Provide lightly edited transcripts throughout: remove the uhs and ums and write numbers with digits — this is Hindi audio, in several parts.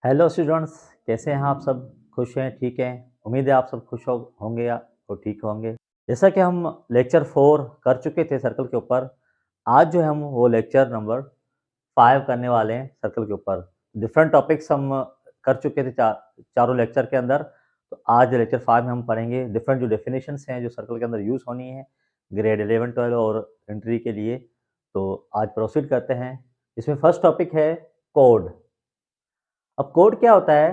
हेलो स्टूडेंट्स, कैसे हैं आप सब? खुश हैं? ठीक हैं? उम्मीद है आप सब खुश होंगे या तो ठीक होंगे। जैसा कि हम लेक्चर 4 कर चुके थे सर्कल के ऊपर, आज जो है हम वो लेक्चर नंबर 5 करने वाले हैं सर्कल के ऊपर। डिफरेंट टॉपिक्स हम कर चुके थे चारों लेक्चर के अंदर। तो आज लेक्चर 5 में हम पढ़ेंगे डिफरेंट जो डेफिनेशंस हैं जो सर्कल के अंदर यूज़ होनी है ग्रेड 11, 12 और एंट्री के लिए। तो आज प्रोसीड करते हैं। इसमें फर्स्ट टॉपिक है कोड। अब कोड क्या होता है?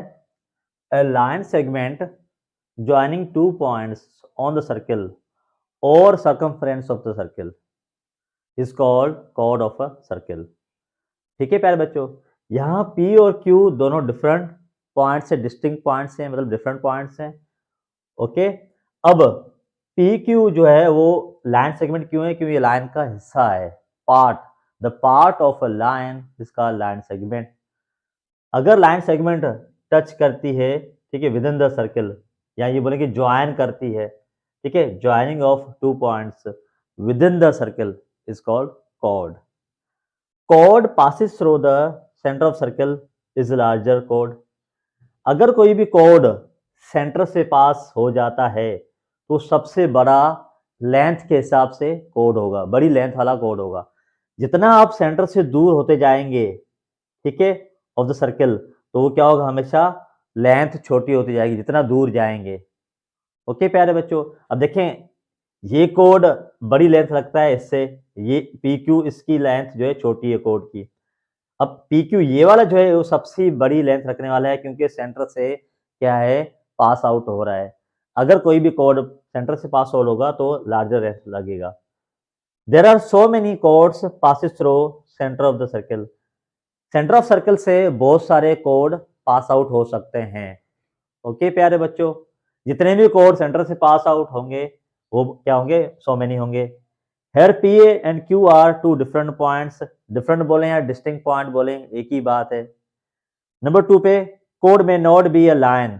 A line segment joining two points on the circle or circumference of the circle is called chord of a circle। ठीक है प्यारे बच्चों, यहाँ P और Q दोनों डिफरेंट पॉइंट्स से डिस्टिंक्ट पॉइंट्स हैं, मतलब डिफरेंट पॉइंट्स हैं। ओके, अब पी क्यू जो है वो लाइन सेगमेंट क्यों है? क्यों ये लाइन का हिस्सा है, part, the part of a line इसका लाइन सेगमेंट। अगर लाइन सेगमेंट टच करती है, ठीक है, विद इन द सर्कल, या ये बोले कि ज्वाइन करती है, ठीक है, joining of two points within the circle is called chord. Chord passes through the centre of circle is larger chord. अगर कोई भी कॉर्ड सेंटर से पास हो जाता है तो सबसे बड़ा लेंथ के हिसाब से कॉर्ड होगा, बड़ी लेंथ वाला कॉर्ड होगा। जितना आप सेंटर से दूर होते जाएंगे, ठीक है, ऑफ द सर्कल, तो वो क्या होगा? हमेशा लेंथ छोटी होती जाएगी जितना दूर जाएंगे। ओके प्यारे बच्चों, अब देखें, ये कोड बड़ी लेंथ रखता है इससे, ये पी क्यू, इसकी लेंथ जो है छोटी है कोड की। अब पी क्यू ये वाला जो है वो सबसे बड़ी लेंथ रखने वाला है, क्योंकि सेंटर से क्या है, पास आउट हो रहा है। अगर कोई भी कोड सेंटर से पास आउट होगा तो लार्जर लेंथ लगेगा। There are so many chords passes through centre of the circle. Centre of circle से बहुत सारे कोड पास आउट हो सकते हैं। ओके प्यारे बच्चों, जितने भी कोड सेंटर से पास आउट होंगे वो क्या होंगे? सो मेनी होंगे। Here P and Q are two different points. Different बोले या डिस्टिंक्ट पॉइंट बोले, एक ही बात है। नंबर 2 पे, कोड में not be a line.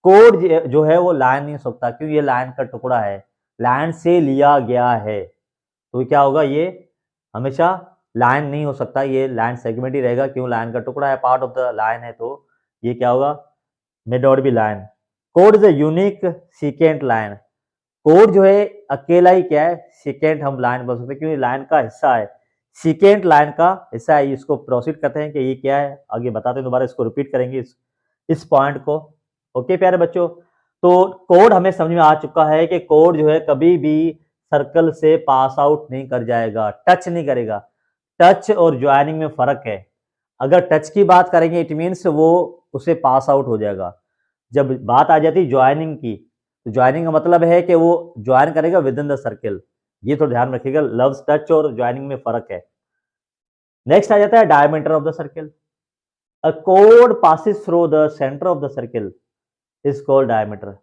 Code जो है वो लाइन नहीं हो सकता, क्यों? ये लाइन का टुकड़ा है, लाइन से लिया गया है, तो क्या होगा? ये हमेशा लाइन नहीं हो सकता, ये लाइन सेगमेंट ही रहेगा। क्यों? लाइन का टुकड़ा है, पार्ट ऑफ द लाइन है, तो ये क्या होगा? May not be line. Code is a unique secant line. Code जो है अकेला ही क्या है? सीकेंट हम लाइन बोल सकते हैं, क्योंकि लाइन का हिस्सा है, सीकेंट लाइन का हिस्सा है। इसको प्रोसीड करते हैं कि ये क्या है, आगे बताते हैं, दोबारा इसको रिपीट करेंगे इस पॉइंट को। ओके प्यारे बच्चों, तो कोड हमें समझ में आ चुका है कि कोड जो है कभी भी सर्कल से पास आउट नहीं कर जाएगा, टच नहीं करेगा। टच और ज्वाइनिंग में फर्क है। अगर टच की बात करेंगे इट मीन्स वो उसे पास आउट हो जाएगा। जब बात आ जाती है ज्वाइनिंग की, तो ज्वाइनिंग का मतलब है कि वो ज्वाइन करेगा विद इन द सर्कल। ये तो ध्यान रखिएगा, लव्स टच और ज्वाइनिंग में फर्क है। नेक्स्ट आ जाता है diameter of the circle. A code passes through the centre of the circle is called diameter.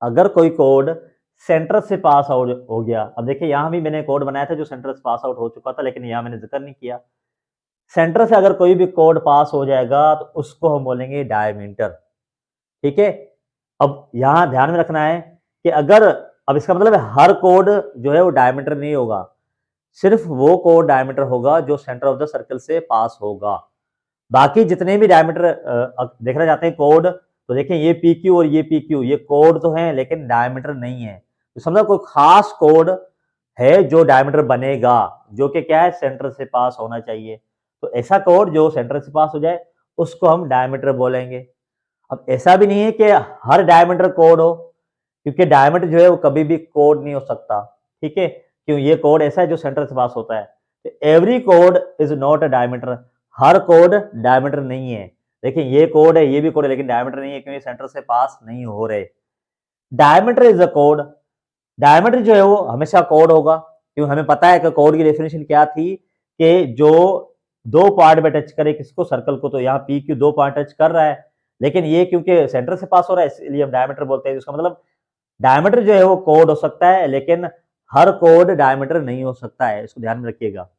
अगर कोई कोड सेंटर से पास आउट हो गया, अब देखिए यहाँ भी मैंने कोड बनाया था जो सेंटर से पास आउट हो चुका था, लेकिन यहाँ मैंने जिक्र नहीं किया। सेंटर से अगर कोई भी कोड पास हो जाएगा तो उसको हम बोलेंगे डायमीटर। ठीक है, अब यहाँ ध्यान में रखना है कि अगर, अब इसका मतलब है हर कोड जो है वो डायमीटर नहीं होगा, सिर्फ वो कोड डायमीटर होगा जो सेंटर ऑफ द सर्कल से पास होगा। बाकी जितने भी डायमीटर देखना चाहते हैं कोड, तो देखें ये पी क्यू और ये पी क्यू, ये कोड तो है लेकिन डायमीटर नहीं है। तो समझो कोई खास कोड है जो डायमीटर बनेगा, जो कि क्या है, सेंटर से पास होना चाहिए। तो ऐसा कोड जो सेंटर से पास हो जाए उसको हम डायमीटर बोलेंगे। अब ऐसा भी नहीं है कि हर डायमीटर कोड हो, क्योंकि डायमीटर जो है वो कभी भी कोड नहीं हो सकता। ठीक है, क्यों? ये कोड ऐसा है जो सेंटर से पास होता है। Every code is not a diameter. Her code diameter नहीं है। देखिए ये कोड है, ये भी कोड है, लेकिन डायमीटर नहीं है, क्योंकि सेंटर से पास नहीं हो रहे। Diameter is a code. Diameter जो है वो हमेशा कोड होगा, क्योंकि हमें पता है कि कोड की डेफिनेशन क्या थी कि जो दो पॉइंट में टच करे किसको, सर्कल को। तो यहाँ पी क्यू दो पॉइंट टच कर रहा है, लेकिन ये क्योंकि सेंटर से पास हो रहा है इसलिए हम डायमीटर बोलते हैं। इसका मतलब डायमीटर जो है वो कोड हो सकता है, लेकिन हर कोड डायमीटर नहीं हो सकता है, इसको ध्यान में रखिएगा।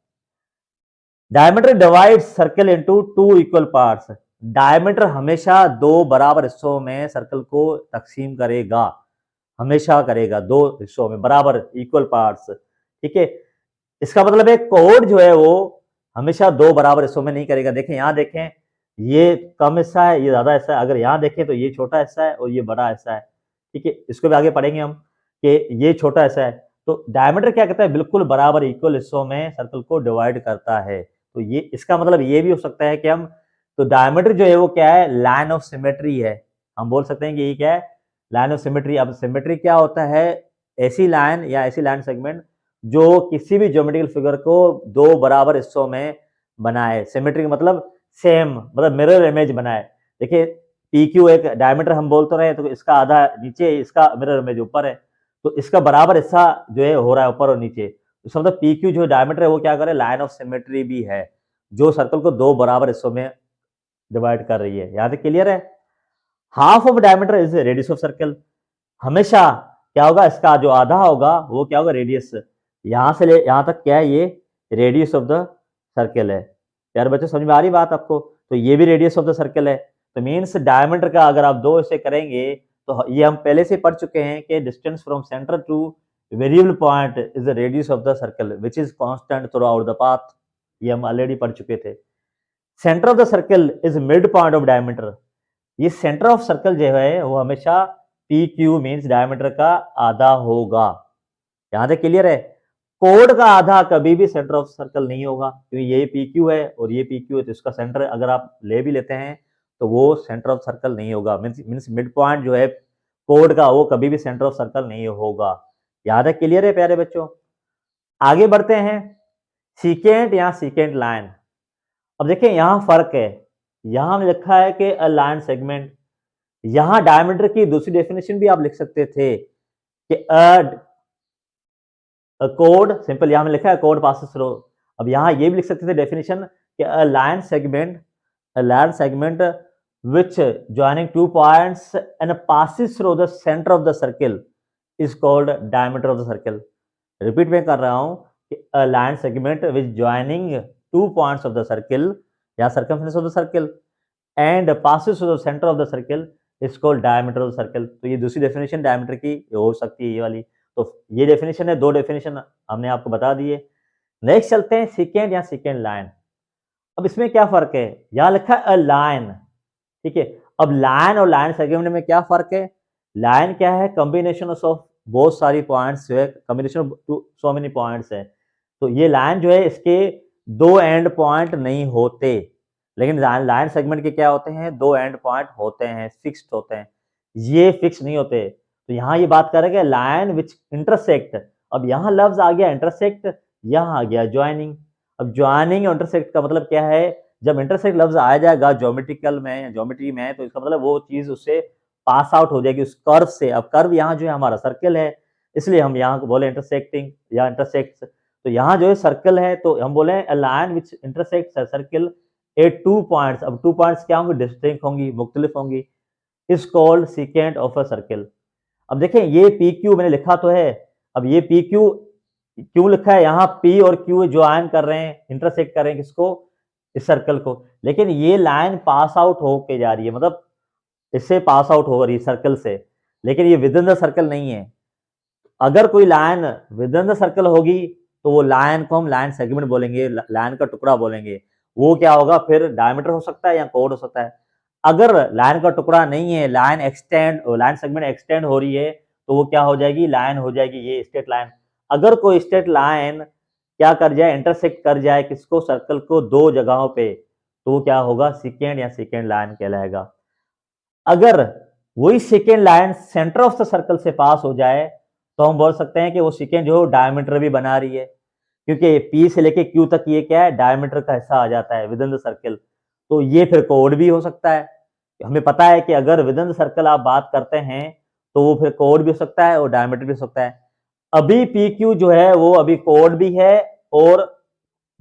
Diameter divide circle into two equal parts. Diameter हमेशा दो बराबर हिस्सों में सर्कल को तकसीम करेगा, हमेशा करेगा दो हिस्सों में बराबर इक्वल पार्ट्स। ठीक है, इसका मतलब है कोड जो है वो हमेशा दो बराबर हिस्सों में नहीं करेगा। देखें यहाँ देखें, ये कम हिस्सा है, ये ज़्यादा हिस्सा है। अगर यहाँ देखें तो ये छोटा हिस्सा है और ये बड़ा हिस्सा है, ठीक है? इसको भी आगे पढ़ेंगे हम कि ये छोटा हिस्सा है। तो डायमीटर क्या कहता है, बिल्कुल बराबर इक्वल हिस्सों में सर्कल को डिवाइड करता है। तो ये इसका मतलब ये भी हो सकता है कि हम तो डायमीटर जो है वो क्या है, लाइन ऑफ सिमेट्री है। हम बोल सकते हैं कि ये क्या है, लाइन ऑफ सिमेट्री। अब सिमेट्री क्या होता है, ऐसी लाइन या ऐसी लाइन सेगमेंट जो किसी भी ज्योमेट्रिकल फिगर को दो बराबर हिस्सों में बनाए। सिमेट्री मतलब सेम, मतलब मिरर इमेज बनाए। देखिए पी क्यू एक डायमीटर हम बोल तो रहे, तो इसका आधा नीचे, इसका मिरर इमेज ऊपर है, तो इसका बराबर हिस्सा जो है हो रहा है ऊपर और नीचे। इसका मतलब पी क्यू जो डायमीटर है वो क्या करे, लाइन ऑफ सिमेट्री भी है, जो सर्कल को दो बराबर हिस्सों में डिवाइड कर रही है। यहाँ तक क्लियर है? Half of diameter is radius of circle. हमेशा क्या होगा, इसका जो आधा होगा वो क्या होगा, रेडियस। यहां से ले यहां तक क्या है, ये रेडियस ऑफ द सर्कल है। यार बच्चों समझ में आ रही बात आपको? तो ये भी रेडियस ऑफ द सर्कल है। तो मीन्स डायमीटर का अगर आप दो इसे करेंगे तो ये हम पहले से पढ़ चुके हैं कि distance from centre two variable point is the radius of the circle which is constant through out the path. ये हम ऑलरेडी पढ़ चुके थे। Centre of the circle is mid point of diameter. ये सेंटर ऑफ सर्कल जो है वो हमेशा पी क्यू मीन्स डायमीटर का आधा होगा। यहां तक क्लियर है? कोड का आधा कभी भी सेंटर ऑफ सर्कल नहीं होगा, क्योंकि ये पी क्यू है और ये पी क्यू है, तो इसका सेंटर अगर आप ले भी लेते हैं तो वो सेंटर ऑफ सर्कल नहीं होगा। मीन्स मिड पॉइंट जो है कोड का वो कभी भी सेंटर ऑफ सर्कल नहीं होगा। यहां तक क्लियर है प्यारे बच्चों? आगे बढ़ते हैं, सीकेंट या सीकेंट लाइन। अब देखिए यहां फर्क है, यहां लिखा है कि अ लाइन सेगमेंट। यहां डायमीटर की दूसरी डेफिनेशन भी आप लिख सकते थे कि कोड सिंपल, यहां में लिखा है कोड पासेस थ्रू। अब यहां ये भी लिख सकते थे डेफिनेशन कि a line segment which joining two points and passes through the center of the circle is called diameter of the circle. Repeat में कर रहा हूं कि a line segment which joining two points of the circle या circumference of the circle and passes through the center of the circle is called diameter of the circle. तो ये दूसरी डेफिनेशन डायमीटर की हो सकती है, ये वाली। तो ये डेफिनेशन है, दो डेफिनेशन हमने आपको बता दिए। नेक्स्ट चलते हैं सेकेंड या सेकेंड लाइन। अब इसमें क्या फर्क है, यहां लिखा है अ लाइन, ठीक है? अब लाइन और लाइन सेगमेंट में क्या फर्क है? लाइन क्या है, कॉम्बिनेशन ऑफ बहुत सारी पॉइंट्स जो है, combination of so many points है। तो ये लाइन जो है इसके दो एंड पॉइंट नहीं होते, लेकिन लाइन सेगमेंट के क्या होते हैं, दो एंड पॉइंट होते हैं, फिक्स्ड होते हैं। ये फिक्स नहीं होते। तो यहाँ ये बात करेंगे लाइन विच इंटरसेक्ट। अब यहाँ लफ्ज आ गया इंटरसेक्ट, यहाँ आ गया ज्वाइनिंग। अब ज्वाइनिंग और इंटरसेक्ट का मतलब क्या है, जब इंटरसेक्ट लफ्ज आ जाएगा ज्योमेट्रिकल में, ज्योमेट्री में, तो इसका मतलब वो चीज उससे पास आउट हो जाएगी उस कर्व से। अब कर्व यहाँ जो है हमारा सर्कल है, इसलिए हम यहाँ को बोले इंटरसेक्टिंग या इंटरसेक्ट। तो यहाँ जो है सर्कल है, तो हम बोले line which intersect circle eight two points. अब टू पॉइंट्स क्या होंगे, डिस्टिंक्ट होंगी, मुख्तलिफ होंगी, is called secant of a circle. अब देखें ये पी क्यू मैंने लिखा तो है। अब ये पी क्यू क्यों लिखा है, यहाँ पी और क्यू ज्वाइन कर रहे हैं, इंटरसेक्ट कर रहे हैं किसको, इस सर्कल को। लेकिन ये लाइन पास आउट होके जा रही है, मतलब इससे पास आउट हो रही है सर्कल से, लेकिन ये विद इन द सर्कल नहीं है। अगर कोई line with in the circle होगी तो वो लाइन को हम लाइन सेगमेंट बोलेंगे, लाइन का टुकड़ा बोलेंगे। वो क्या होगा फिर, डायमीटर हो सकता है या कोड हो सकता है। अगर लाइन का टुकड़ा नहीं है, लाइन सेगमेंट एक्सटेंड हो रही है, तो वो क्या हो जाएगी, लाइन हो जाएगी ये स्ट्रेट लाइन। अगर कोई स्ट्रेट लाइन क्या कर जाए, इंटरसेक्ट कर जाए किसको, सर्कल को दो जगहों पे, तो वो क्या होगा, सेकेंड या सेकेंड लाइन कहलाएगा। अगर वही second line centre of the circle से पास हो जाए तो हम बोल सकते हैं कि वो सेकेंड जो डायमीटर भी बना रही है, क्योंकि पी से लेके क्यू तक ये क्या है, डायमीटर का हिस्सा आ जाता है विद इन द सर्कल। तो ये फिर कोड भी हो सकता है। हमें पता है कि अगर विद इन द सर्कल आप बात करते हैं तो वो फिर कोड भी हो सकता है और डायमीटर भी हो सकता है। अभी पी क्यू जो है वो अभी कोड भी है और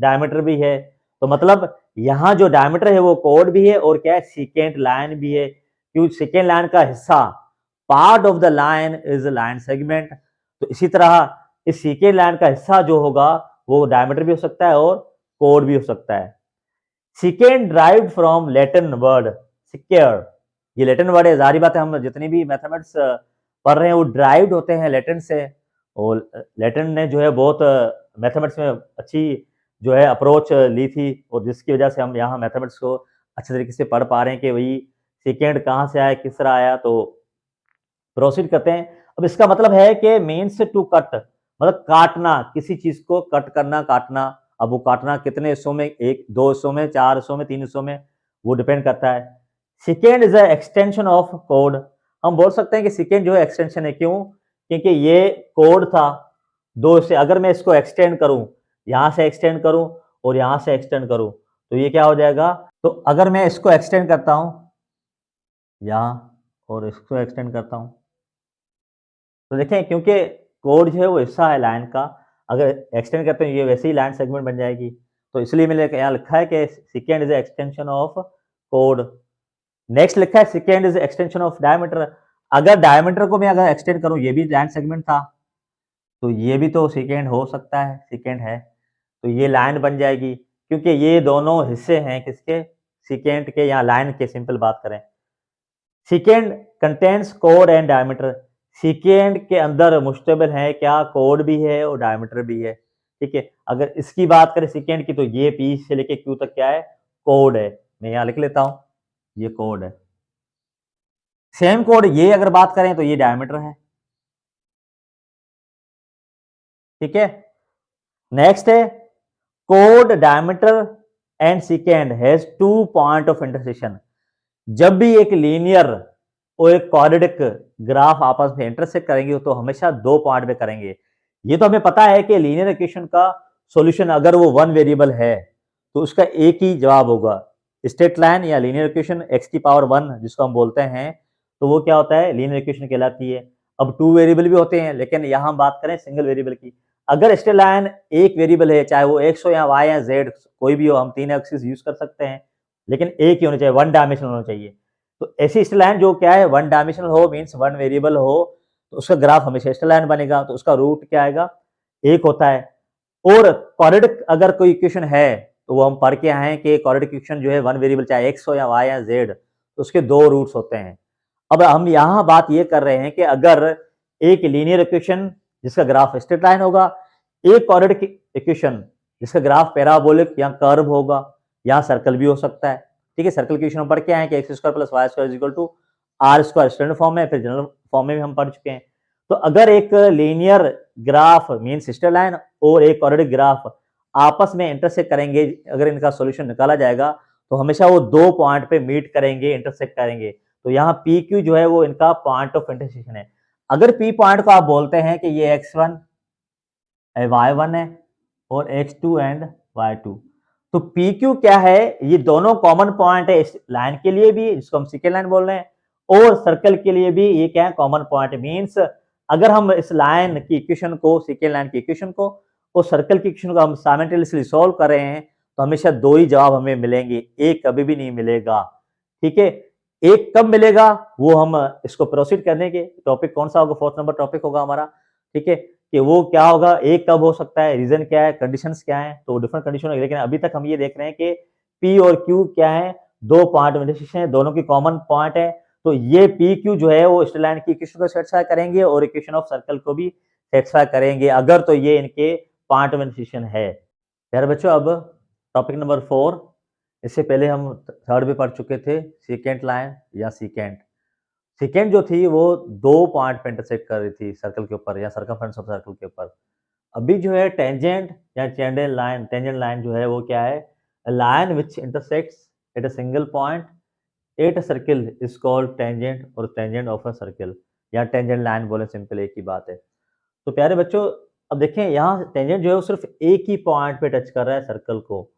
डायमीटर भी है। तो मतलब यहाँ जो डायमीटर है वो कोड भी है और क्या है, सीकेंट लाइन भी है। क्योंकि सेकेंड लाइन का हिस्सा, part of the line is line segment. तो इसी तरह इस सीकेंट लाइन का हिस्सा जो होगा वो डायमीटर भी हो सकता है और कोड भी हो सकता है। Secant derived from Latin word secure. ये लैटिन वर्ड है, जारी बात है हम जितनी भी मैथमेटिक्स पढ़ रहे हैं वो ड्राइव्ड होते हैं लैटिन से। और लैटिन ने जो है बहुत मैथमेटिक्स में अच्छी जो है अप्रोच ली थी, और जिसकी वजह से हम यहाँ मैथमेटिक्स को अच्छे तरीके से पढ़ पा रहे हैं कि भाई सेकेंड कहाँ से आया, किस तरह आया। तो प्रोसीड करते हैं। अब इसका मतलब है कि मीन्स टू कट, मतलब काटना, किसी चीज को कट करना, काटना। अब वो काटना कितने हिस्सों में, एक, दो हिस्सों में, चार हिस्सों में, तीन हिस्सों में, वो डिपेंड करता है। Second is a extension of code. हम बोल सकते हैं कि सेकेंड जो है एक्सटेंशन है। क्यों? क्योंकि ये कोड था दो से, अगर मैं इसको एक्सटेंड करूं, यहां से एक्सटेंड करूं और यहां से एक्सटेंड करूं, तो ये क्या हो जाएगा? तो अगर मैं इसको एक्सटेंड करता हूं यहां और इसको एक्सटेंड करता हूं, तो देखें क्योंकि कोड जो है वो हिस्सा है लाइन का, अगर एक्सटेंड करते हैं ये वैसे ही लाइन सेगमेंट बन जाएगी। तो इसलिए मैंने यहाँ लिखा है कि second is extension of code. Next लिखा है second is extension of diameter. अगर डायमीटर को मैं अगर एक्सटेंड करूं, ये भी लाइन सेगमेंट था, तो ये भी तो सेकेंड हो सकता है, सेकेंड है, तो ये लाइन बन जाएगी, क्योंकि ये दोनों हिस्से हैं किसके? सेकेंड के, यहाँ लाइन के सिंपल बात करें। Second contents code and diameter. Second के अंदर मुश्तमिल है क्या? कोड भी है और डायमीटर भी है। ठीक है, अगर इसकी बात करें सेकेंड की, तो ये पी से लेके क्यू तक क्या है? कोड है। मैं यहाँ लिख लेता हूं, ये कोड है। सेम कोड ये अगर बात करें तो ये डायमीटर है। ठीक है, नेक्स्ट है code, diameter and second has two point of intersection. जब भी एक लीनियर और एक क्वाड्रेटिक ग्राफ आपस में इंटरसेक्ट करेंगे तो हमेशा दो पॉइंट पे करेंगे। ये तो हमें पता है कि लीनियर इक्वेशन का सॉल्यूशन अगर वो वन वेरिएबल है तो उसका एक ही जवाब होगा। स्ट्रेट लाइन या लीनियर इक्वेशन x की पावर 1 जिसको हम बोलते हैं, तो वो क्या होता है? लीनियर इक्वेशन कहलाती है। अब टू वेरिएबल भी होते हैं, लेकिन यहाँ हम बात करें सिंगल वेरिएबल की। अगर स्ट्रेट लाइन एक वेरिएबल है, चाहे वो x हो या y या z, कोई भी हो, हम तीन एक्सिस यूज कर सकते हैं, लेकिन एक ही होना चाहिए, वन डायमेंशनल होना चाहिए। तो ऐसी स्ट्रेट लाइन जो क्या है? वन डायमेंशनल हो, मीन्स वन वेरिएबल हो, तो उसका ग्राफ हमेशा स्ट्रेट लाइन बनेगा। तो उसका रूट क्या आएगा? एक होता है। और क्वाड्रेटिक अगर कोई इक्वेशन है, तो वो हम पढ़ के आए हैं कि क्वाड्रेटिक इक्वेशन जो है वन वेरिएबल, चाहे एक्स हो या वाई या जेड, तो उसके दो रूट्स होते हैं। अब हम यहाँ बात ये कर रहे हैं कि अगर एक लीनियर इक्वेशन जिसका ग्राफ स्ट्रेट लाइन होगा, एक क्वाड्रेटिक इक्वेशन जिसका ग्राफ पैराबोलिक या कर्व होगा, या सर्कल भी हो सकता है। ठीक है, सर्कल की इक्वेशन हम पढ़ के आए हैं कि X square plus Y square is equal to R square, standard form में, फिर जनरल फॉर्म में भी हम पढ़ चुके हैं। तो अगर एक linear graph mean straight line और एक क्वाड्रेटिक ग्राफ आपस में इंटरसेक्ट करेंगे, अगर इनका सॉल्यूशन निकाला जाएगा, तो हमेशा वो दो पॉइंट पे मीट करेंगे, इंटरसेक्ट करेंगे। तो यहाँ पी क्यू जो है वो इनका पॉइंट ऑफ इंटरसेक्शन है। अगर पी पॉइंट को आप बोलते हैं कि ये x1 y1 है और x2 एंड y2, तो पी क्यू क्या है? ये दोनों कॉमन पॉइंट है इस लाइन के लिए भी, जिसको हम सेकेंड लाइन बोल रहे हैं, और सर्कल के लिए भी ये क्या है? Common point. मीन्स अगर हम इस लाइन की इक्वेशन को, सेकेंड लाइन की इक्वेशन को और सर्कल की इक्वेशन को हम साइमल्टेनियसली सॉल्व कर रहे हैं, तो हमेशा दो ही जवाब हमें मिलेंगे, एक कभी भी नहीं मिलेगा। ठीक है, एक कब मिलेगा वो हम इसको प्रोसीड करने के टॉपिक कौन सा होगा? फोर्थ नंबर टॉपिक होगा हमारा। ठीक है, कि वो क्या होगा, एक कब हो सकता है, रीजन क्या है, कंडीशंस क्या है, तो डिफरेंट कंडीशन होगी। लेकिन अभी तक हम ये देख रहे हैं कि पी और क्यू क्या है? दो पॉइंट इंटरसेक्शन है, दोनों की कॉमन पॉइंट है। तो ये पी क्यू जो है वो स्ट्रेट लाइन की इक्वेशन को सेटिस्फाई करेंगे और इक्वेशन ऑफ सर्कल को भी सेटिस्फाई करेंगे, अगर तो ये इनके पॉइंट ऑफ इंटरसेक्शन है। यार बच्चों, अब टॉपिक नंबर 4, इससे पहले हम थर्ड भी पढ़ चुके थे, सीकेंट लाइन या सीकेंट। सीकेंट जो थी वो दो पॉइंट पे इंटरसेक्ट कर रही थी सर्कल के ऊपर या सर्कमफ्रेंस ऑफ सर्कल के ऊपर। अभी जो है टेंजेंट या टेंजेंट लाइन जो है वो क्या है? Line which intersects at a single point at a circle is called tangent, और टेंजेंट ऑफ अ सर्कल या टेंजेंट लाइन बोले, सिंपल एक ही बात है। तो प्यारे बच्चों, अब देखें यहाँ टेंजेंट जो है वो सिर्फ एक ही पॉइंट पे टच कर रहा है सर्कल को।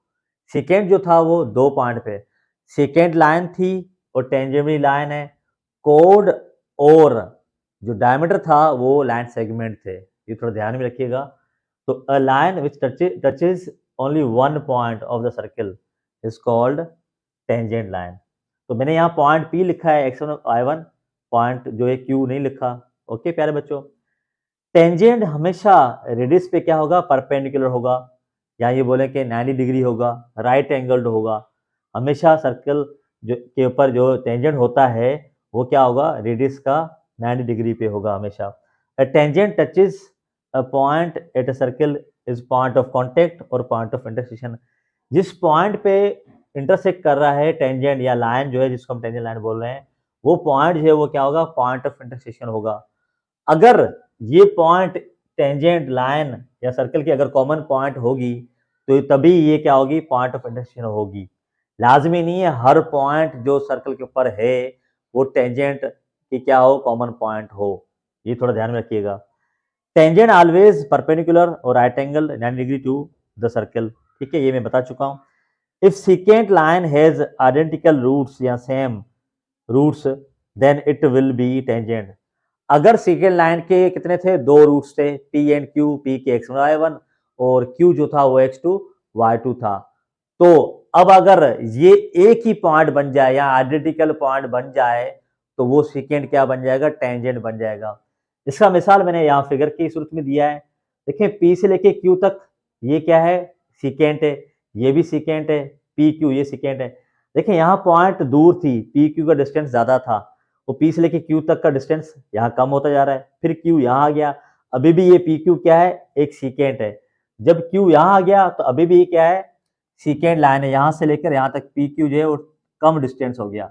सेकेंड जो था वो दो पॉइंट पे, सेकेंड लाइन थी और टेंजेंट भी लाइन है। कोड और जो डायमीटर था वो लाइन सेगमेंट थे, ये थोड़ा ध्यान में रखिएगा। तो a line which touches only one point of the circle is called tangent line. तो मैंने यहाँ पॉइंट पी लिखा है, x1 y1, पॉइंट जो है q नहीं लिखा। ओके प्यारे बच्चों, टेंजेंट हमेशा रेडियस पे क्या होगा? परपेंडिकुलर होगा, या ये बोले कि 90 डिग्री होगा, राइट एंगल्ड होगा। हमेशा सर्कल जो के ऊपर जो टेंजेंट होता है वो क्या होगा? रेडियस का 90 डिग्री पे होगा हमेशा। A tangent touches a point at a circle is point of contact और पॉइंट ऑफ इंटरसेक्शन। जिस पॉइंट पे इंटरसेक्ट कर रहा है टेंजेंट या लाइन जो है जिसको हम टेंजेंट लाइन बोल रहे हैं, वो पॉइंट जो है वो क्या होगा, पॉइंट ऑफ इंटरसेक्शन होगा। अगर ये पॉइंट टेंजेंट लाइन या सर्कल की अगर कॉमन पॉइंट होगी तो तभी ये क्या होगी, पॉइंट ऑफ इंटरसेक्शन होगी। लाजमी नहीं है हर पॉइंट जो सर्कल के ऊपर है वो टेंजेंट की क्या हो, कॉमन पॉइंट हो, ये थोड़ा ध्यान में रखिएगा। टेंजेंट ऑलवेज परपेंडिकुलर और right angle 90 degree to the circle, ठीक है, ये मैं बता चुका हूँ। If secant line has identical roots या same roots then it will be tangent. अगर सेकेंड लाइन के कितने थे, दो रूट्स थे, पी एंड क्यू, पी के x1 y1 और क्यू जो था वो x2 y2 था, तो अब अगर ये एक ही पॉइंट बन जाए या आइडेंटिकल पॉइंट बन जाए तो वो सेकेंड क्या बन जाएगा, टेंजेंट बन जाएगा। इसका मिसाल मैंने यहाँ फिगर की सूरत में दिया है। देखिए पी से लेके क्यू तक ये क्या है, सेकेंड है, ये भी सेकेंड है, पी क्यू ये सेकेंड है। देखिए यहाँ पॉइंट दूर थी, पी क्यू का डिस्टेंस ज्यादा था, वो पी से लेके क्यू तक का डिस्टेंस यहाँ कम होता जा रहा है, फिर क्यू यहाँ आ गया, अभी भी ये पी क्यू क्या है, एक सेकेंड है। जब क्यू यहाँ आ गया तो अभी भी ये क्या है, सेकेंड लाइन है, यहाँ से लेकर यहाँ तक पी क्यू जो है वो कम डिस्टेंस हो गया।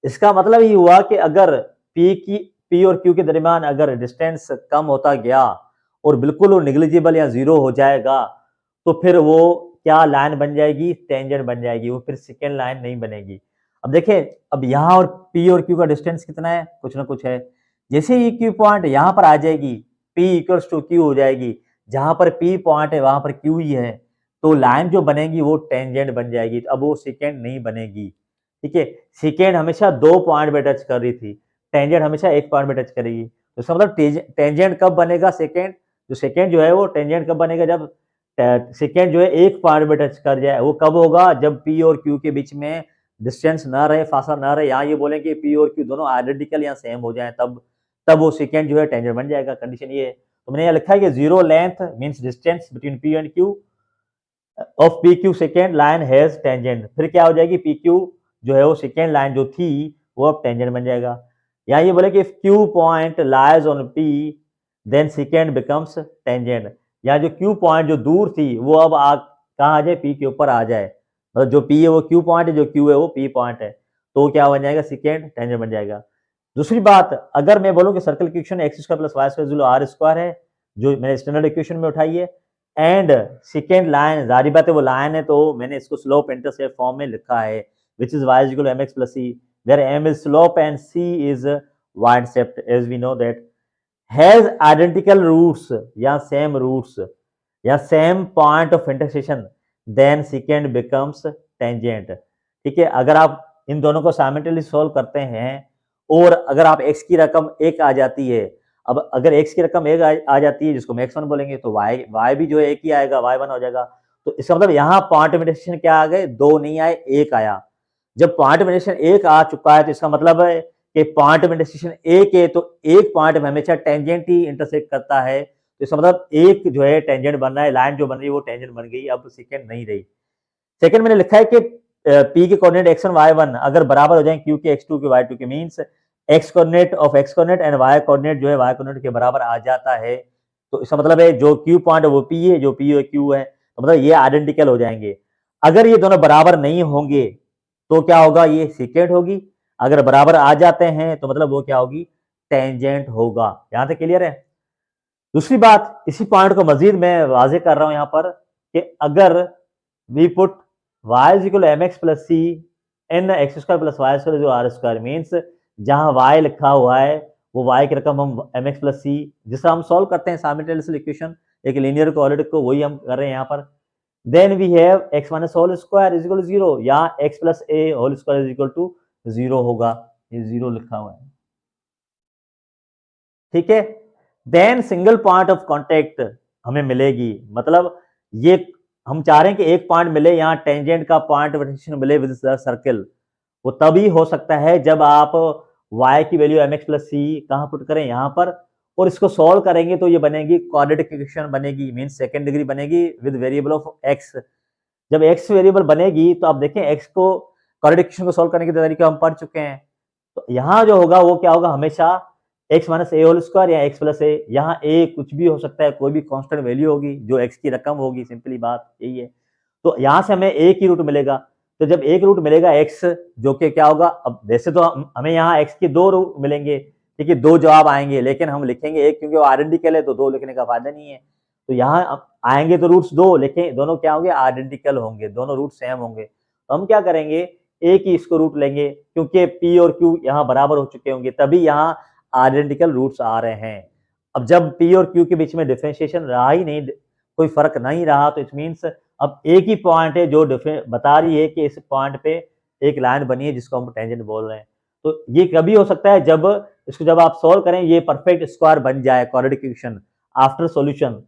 इसका मतलब ये हुआ कि अगर पी और क्यू के दरमियान अगर डिस्टेंस कम होता गया और बिल्कुल वो निग्लिजिबल या जीरो हो जाएगा तो फिर वो क्या लाइन बन जाएगी, टेंजेंट बन जाएगी, वो फिर सेकेंड लाइन नहीं बनेगी। अब देखें, अब यहाँ और पी और क्यू का डिस्टेंस कितना है, कुछ ना कुछ है। जैसे ही क्यू पॉइंट यहाँ पर आ जाएगी, पी इक्वल्स टू क्यू हो जाएगी, जहां पर पी पॉइंट है वहां पर क्यू ही है, तो लाइन जो बनेगी वो टेंजेंट बन जाएगी, अब वो सेकेंड नहीं बनेगी, ठीक है। सेकेंड हमेशा दो पॉइंट पे टच कर रही थी, टेंजेंट हमेशा एक पॉइंट पे टच करेगी। तो इसका मतलब टेंजेंट कब बनेगा, सेकेंड जो सेकेंड जो है वो टेंजेंट कब बनेगा, जब सेकेंड जो है एक पॉइंट पे टच कर जाए। वो कब होगा, जब पी और क्यू के बीच में डिस्टेंस ना रहे, फासला ना रहे, यहाँ ये बोले कि पी और क्यू दोनों आइडेंटिकल या सेम हो जाए, तब वो सेकेंड जो है टेंजेंट बन जाएगा। कंडीशन ये है। तो मैंने यहाँ लिखा है कि zero length means distance between P and Q of P Q second line has tangent. फिर क्या हो जाएगी, पी क्यू जो है वो सेकेंड लाइन जो थी वो अब टेंजेंट बन जाएगा। यहाँ ये बोले कि if Q point lies on P then secant becomes tangent. यहाँ जो क्यू पॉइंट जो दूर थी वो अब कहाँ आ जाए, पी के ऊपर आ जाए, मतलब जो पी है वो क्यू पॉइंट है, जो क्यू है वो पी पॉइंट है, तो क्या बन जाएगा, सेकेंड टेंजेंट बन जाएगा। दूसरी बात, अगर मैं बोलूं कि सर्कल की equation X square plus Y square R square है, जो मैंने स्टैंडर्ड इक्वेशन में उठाई है, एंड सेकेंड लाइन, जारी बात है वो लाइन है, तो मैंने इसको स्लोप इंटरसेप्ट फॉर्म में लिखा है, which is Y equal M X plus C, where M is slope and C is Y intercept, as we know that has identical roots या सेम रूट्स या same point of intersection then secant becomes tangent, ठीक है। अगर आप इन दोनों को साइमल्टेनियसली सॉल्व करते हैं और अगर आप x की रकम एक आ जाती है, अब अगर x की रकम एक आ जाती है जिसको हम x1 बोलेंगे, तो y भी जो है एक ही आएगा, y1 हो जाएगा। तो इसका मतलब यहाँ पॉइंट ऑफ इंटरसेक्शन क्या आ गए, दो नहीं आए, एक आया। जब पॉइंट ऑफ इंटरसेक्शन एक आ चुका है तो इसका मतलब है कि पॉइंट ऑफ इंटरसेक्शन एक है, तो एक पॉइंट में हमेशा टेंजेंट ही इंटरसेक्ट करता है, तो इसका मतलब एक जो है टेंजेंट बन रहा है, लाइन जो बन रही है वो टेंजेंट बन गई, अब सेकेंड नहीं रही। सेकेंड मैंने लिखा है कि पी के कोऑर्डिनेट x1 y1 अगर बराबर हो जाए क्यू के x2 के y2 के, means x coordinate of x coordinate and y coordinate जो है y कोऑर्डिनेट के बराबर आ जाता है, तो इसका मतलब है जो q पॉइंट है वो p है, जो p है q है, तो मतलब ये आइडेंटिकल हो जाएंगे। अगर ये दोनों बराबर नहीं होंगे तो क्या होगा, ये सेकेंड होगी। अगर बराबर आ जाते हैं तो मतलब वो क्या होगी, टेंजेंट होगा। यहां तक क्लियर है। दूसरी बात, इसी पॉइंट को मजीद मैं वाजे कर रहा हूं यहाँ पर कि अगर we put y is equal M X plus C and X square plus Y square जो आर स्क्वायर, मीन्स जहां y लिखा हुआ है वो y की रकम हम एम एक्स प्लस सी, जिसका हम सॉल्व करते हैं साइमल्टेनियस इक्वेशन, एक लीनियर कोऑर्डिनेट को, वही हम कर रहे हैं यहाँ पर। Then we have x minus whole square is equal to zero, यहाँ x plus A whole square is equal to zero होगा, ये जीरो लिखा हुआ है, ठीक है। Then single point of contact हमें मिलेगी, मतलब ये हम चाह रहे हैं कि एक पॉइंट मिले, यहाँ टेंजेंट का पॉइंट ऑफ इंटरसेक्शन मिले विद द सर्कल, वो तभी हो सकता है जब आप y की वैल्यू mx प्लस सी कहाँ पुट करें, यहाँ पर, और इसको सॉल्व करेंगे तो ये बनेगी क्वाड्रेटिक इक्वेशन बनेगी, मीन सेकेंड डिग्री बनेगी विद वेरिएबल ऑफ x। जब x वेरिएबल बनेगी तो आप देखें x को क्वाड्रेटिक इक्वेशन को सॉल्व करने के तरीके हम पढ़ चुके हैं, तो यहाँ जो होगा वो क्या होगा, हमेशा x माइनस ए होल स्क्वायर या x प्लस ए, यहाँ a कुछ भी हो सकता है, कोई भी कांस्टेंट वैल्यू होगी जो x की रकम होगी, सिंपली बात यही है। तो यहाँ से हमें a की रूट मिलेगा, तो जब एक रूट मिलेगा x, जो कि क्या होगा, अब वैसे तो हमें यहाँ x के 2 रूट मिलेंगे, ठीक है, 2 जवाब आएंगे, लेकिन हम लिखेंगे एक क्योंकि वो आइडेंटिकल है, तो 2 लिखने का फायदा नहीं है। तो यहाँ आएंगे तो रूट्स 2 लिखें, दोनों क्या होंगे, आइडेंटिकल होंगे, दोनों रूट सेम होंगे। तो हम क्या करेंगे, एक ही इसको रूट लेंगे, क्योंकि p और q यहाँ बराबर हो चुके होंगे, तभी यहाँ आइडेंटिकल रूट्स आ रहे हैं। अब जब p और q के बीच में डिफरेंशिएशन रहा ही नहीं, कोई फर्क नहीं रहा, तो इट मीन्स अब एक ही पॉइंट है जो बता रही है कि इस पॉइंट पे एक लाइन बनी है जिसको हम टेंजेंट बोल रहे हैं। तो ये कभी हो सकता है जब इसको जब आप सोल्व करें, ये परफेक्ट स्क्वायर बन जाए, क्वाड्रेटिक इक्वेशन आफ्टर सॉल्यूशन,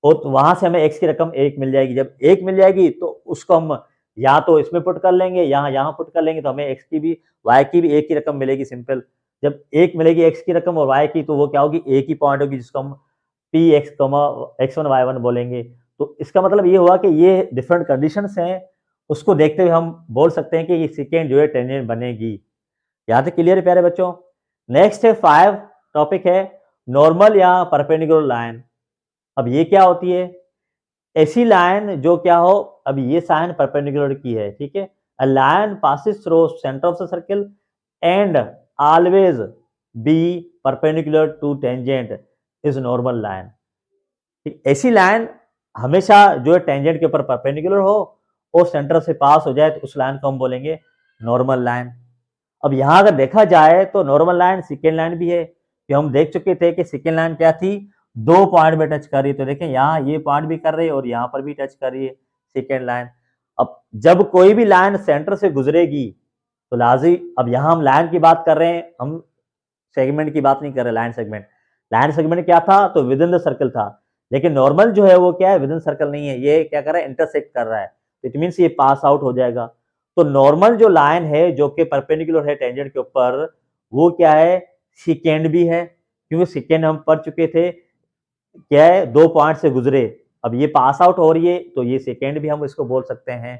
और तो वहां से हमें x की रकम 1 मिल जाएगी। जब 1 मिल जाएगी तो उसको हम या तो इसमें पुट कर लेंगे, यहाँ पुट कर लेंगे, तो हमें x की भी y की भी 1 की रकम मिलेगी सिंपल। जब 1 मिलेगी x की रकम और y की, तो वो क्या होगी, एक ही पॉइंट होगी जिसको हम px, x1 y1 बोलेंगे। तो इसका मतलब ये हुआ कि ये डिफरेंट कंडीशंस हैं, उसको देखते हुए हम बोल सकते हैं कि ये सेकेंड जो है टेंजेंट बनेगी। यहाँ तक क्लियर है प्यारे बच्चों। नेक्स्ट है 5 टॉपिक है नॉर्मल या परपेंडिकुलर लाइन। अब ये क्या होती है, ऐसी लाइन जो क्या हो, अब ये साइन परपेंडिकुलर की है, ठीक है, a line passes through centre of the circle and always be perpendicular to tangent is normal line. ऐसी लाइन हमेशा जो है टेंजेंट के ऊपर परपेंडिकुलर हो और सेंटर से पास हो जाए, तो उस लाइन को हम बोलेंगे नॉर्मल लाइन। अब यहाँ अगर देखा जाए तो नॉर्मल लाइन सेकेंड लाइन भी है, कि हम देख चुके थे कि सेकेंड लाइन क्या थी, 2 पॉइंट में टच कर रही है। तो देखें यहाँ ये पॉइंट भी कर रही है और यहाँ पर भी टच कर रही है सेकेंड लाइन। अब जब कोई भी लाइन सेंटर से गुजरेगी तो लाजी, अब यहाँ हम लाइन की बात कर रहे हैं, हम सेगमेंट की बात नहीं कर रहे। लाइन सेगमेंट क्या था, तो विद इन द सर्कल था, लेकिन नॉर्मल जो है वो क्या है, विद इन सर्कल नहीं है, ये क्या कर रहा है, इंटरसेक्ट कर रहा है, इट मीन्स ये पास आउट हो जाएगा। तो नॉर्मल जो लाइन है जो कि परपेंडिकुलर है टेंजेंट के ऊपर, वो क्या है, सेकेंड भी है, क्योंकि सेकेंड हम पढ़ चुके थे क्या है, 2 पॉइंट से गुजरे। अब ये पास आउट हो रही है तो ये सेकेंड भी हम इसको बोल सकते हैं।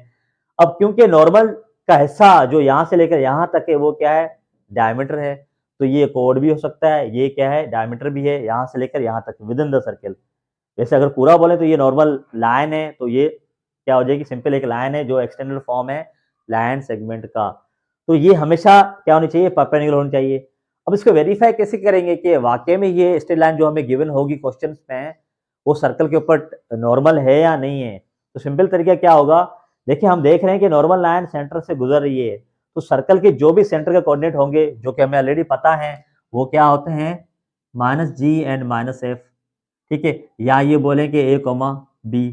अब क्योंकि नॉर्मल का हिस्सा जो यहाँ से लेकर यहाँ तक है वो क्या है, डायमीटर है, तो ये कोड भी हो सकता है, ये क्या है, डायमीटर भी है, यहाँ से लेकर यहाँ तक विद इन द सर्किल। वैसे अगर पूरा बोले तो ये नॉर्मल लाइन है, तो ये क्या हो जाएगी, सिंपल एक लाइन है जो एक्सटेंडेड फॉर्म है लाइन सेगमेंट का। तो ये हमेशा क्या होनी चाहिए, परपेंडिकुलर होनी चाहिए। अब इसको वेरीफाई कैसे करेंगे कि वाकई में ये स्ट्रेट लाइन जो हमें गिवन होगी क्वेश्चन में, वो सर्कल के ऊपर नॉर्मल है या नहीं है। तो सिंपल तरीका क्या होगा, देखिए हम देख रहे हैं कि नॉर्मल लाइन सेंटर से गुजर रही है, तो सर्कल के जो भी सेंटर के कोऑर्डिनेट होंगे, जो कि हमें ऑलरेडी पता है, वो क्या होते हैं, -g एंड -f, ठीक है, या ये बोले कि a, b।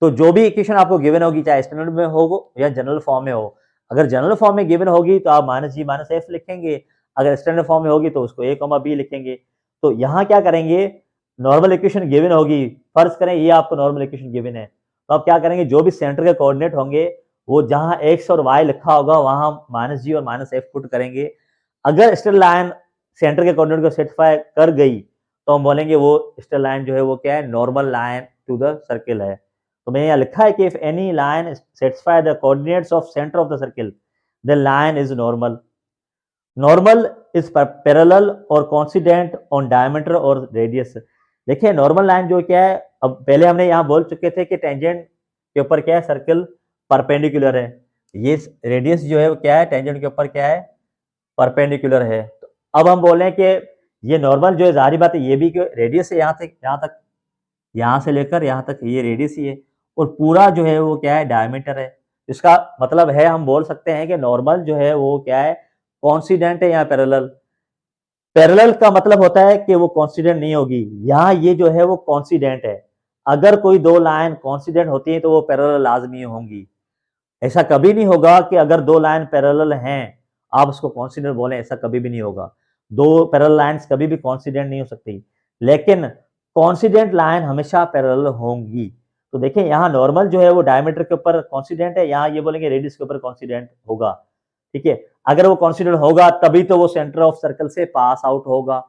तो जो भी इक्वेशन आपको गिवन होगी, चाहे स्टैंडर्ड में हो या जनरल फॉर्म में हो, अगर जनरल फॉर्म में गिवन होगी तो आप -g -f लिखेंगे, अगर स्टैंडर्ड फॉर्म में होगी तो उसको a, b लिखेंगे। तो यहाँ क्या करेंगे, नॉर्मल इक्वेशन गिवन होगी, फर्ज करें ये आपको नॉर्मल इक्वेशन गिवन है, तो आप क्या करेंगे, जो भी सेंटर के कोऑर्डिनेट होंगे, वो जहां x और y लिखा होगा वहां -g और -f पुट करेंगे। अगर स्ट्रेट लाइन सेंटर के कोऑर्डिनेट को सेटिस्फाई कर गई तो हम बोलेंगे वो स्ट्रेट लाइन जो है वो क्या है, normal line to the circle है। तो मैंने यहाँ लिखा है कि if any line satisfy the coordinates of centre of the circle, the line is normal. Normal is parallel और कोइंसिडेंट ऑन डायमीटर और रेडियस। देखिए नॉर्मल लाइन जो क्या है, अब पहले हमने यहाँ बोल चुके थे कि टेंजेंट के ऊपर क्या है, सर्कल परपेंडिकुलर है, ये रेडियस जो है वो क्या है, टेंजेंट के ऊपर क्या है, परपेंडिकुलर है। तो अब हम बोल रहे हैं कि ये नॉर्मल जो है, जाहिर बात है ये भी रेडियस है, यहाँ से लेकर यहाँ तक ये रेडियस ही है, और पूरा जो है वो क्या है, डायमीटर है। इसका मतलब है हम बोल सकते हैं कि नॉर्मल जो है वो क्या है, कोइंसिडेंट है या पैरेलल। पैरेलल का मतलब होता है कि वो कोइंसिडेंट नहीं होगी, यहाँ ये जो है वो कोइंसिडेंट है। अगर कोई 2 लाइन कोइंसिडेंट होती है तो वो पैरेलल लाजमी होंगी। ऐसा कभी नहीं होगा कि अगर 2 लाइन पैरेलल हैं आप उसको कोइंसिडेंट बोलें, ऐसा कभी भी नहीं होगा। 2 पैरेलल लाइंस कभी भी कोइंसिडेंट नहीं हो सकती, लेकिन कोइंसिडेंट लाइन हमेशा पैरेलल होंगी। तो देखिए यहाँ नॉर्मल जो है वो डायमीटर के ऊपर कोइंसिडेंट है, यहाँ ये बोलेंगे रेडियस के ऊपर कोइंसिडेंट होगा, ठीक है। अगर वो कोइंसिडेंट होगा तभी तो वो सेंटर ऑफ सर्कल से पास आउट होगा।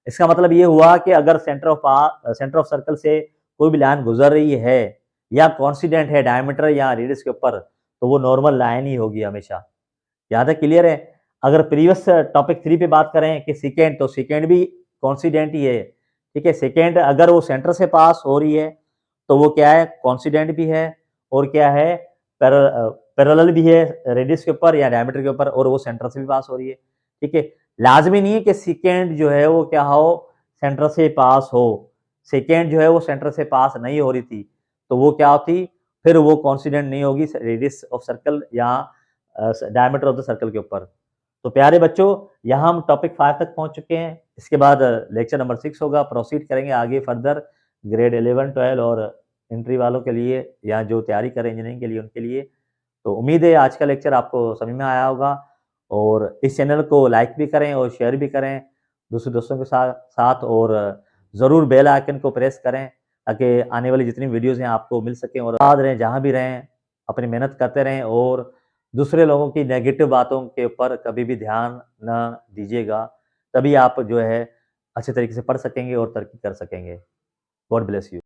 इसका मतलब ये हुआ कि अगर सेंटर ऑफ सर्कल से कोई भी लाइन गुजर रही है या कोइंसिडेंट है डायमीटर या रेडियस के ऊपर, तो वो नॉर्मल लाइन ही होगी हमेशा। यहाँ तक क्लियर है। अगर प्रीवियस टॉपिक 3 पे बात करें कि सेकेंड, तो सेकेंड भी कोइंसिडेंट ही है, ठीक है। सेकेंड अगर वो सेंटर से पास हो रही है तो वो क्या है, कोइंसिडेंट भी है, और क्या है, पैरेलल भी है रेडियस के ऊपर या डायमीटर के ऊपर और वो सेंटर से भी पास हो रही है, ठीक है। लाज़मी नहीं है कि सेकेंड जो है वो क्या हो, सेंटर से पास हो। सेकेंड जो है वो सेंटर से पास नहीं हो रही थी, तो वो क्या होती, फिर वो कोइंसिडेंट नहीं होगी रेडियस ऑफ सर्कल या डायमीटर ऑफ द सर्कल के ऊपर। तो प्यारे बच्चों, यहाँ हम टॉपिक 5 तक पहुँच चुके हैं। इसके बाद लेक्चर नंबर 6 होगा, प्रोसीड करेंगे आगे फर्दर ग्रेड 11, 12 और एंट्री वालों के लिए या जो तैयारी करें इंजीनियरिंग के लिए उनके लिए। तो उम्मीद है आज का लेक्चर आपको समझ में आया होगा और इस चैनल को लाइक भी करें और शेयर भी करें दूसरे दोस्तों के साथ और ज़रूर बेल आइकन को प्रेस करें ताकि आने वाली जितनी वीडियोज़ हैं आपको मिल सकें और याद रहें, जहाँ भी रहें अपनी मेहनत करते रहें और दूसरे लोगों की नेगेटिव बातों के ऊपर कभी भी ध्यान ना दीजिएगा। तभी आप जो है अच्छे तरीके से पढ़ सकेंगे और तरक्की कर सकेंगे। God bless you.